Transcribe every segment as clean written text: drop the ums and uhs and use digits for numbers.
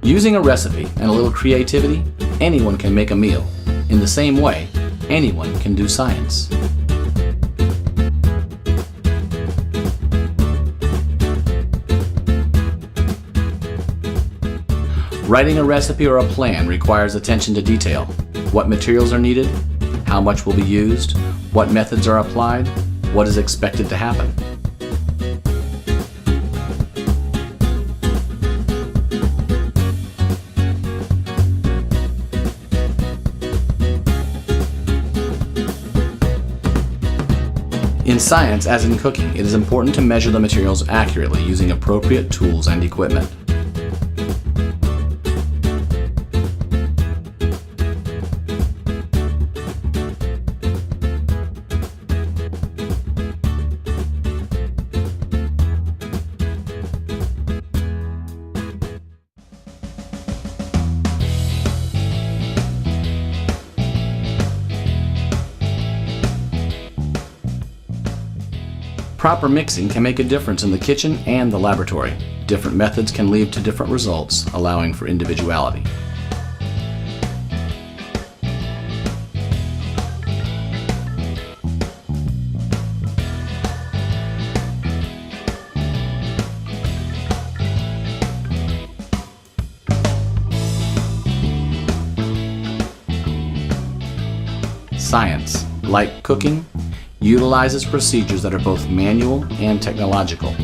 Using a recipe and a little creativity, anyone can make a meal. In the same way, anyone can do science. Writing a recipe or a plan requires attention to detail. What materials are needed, how much will be used, what methods are applied, what is expected to happen. In science, as in cooking, it is important to measure the materials accurately using appropriate tools and equipment. Proper mixing can make a difference in the kitchen and the laboratory. Different methods can lead to different results, allowing for individuality. Science, like cooking, utilizes procedures that are both manual and technological.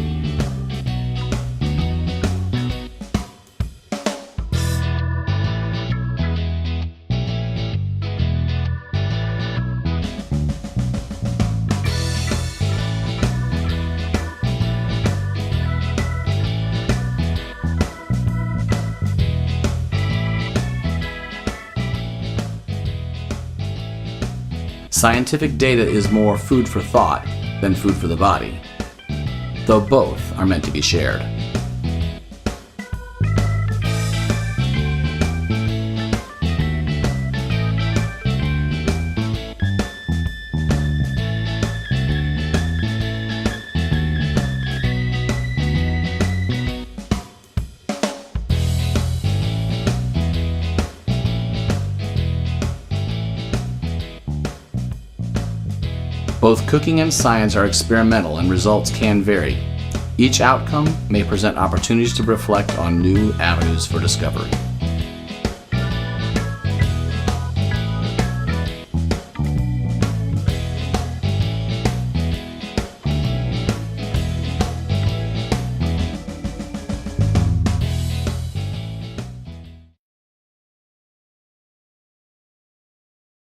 Scientific data is more food for thought than food for the body, though both are meant to be shared. Both cooking and science are experimental and results can vary. Each outcome may present opportunities to reflect on new avenues for discovery.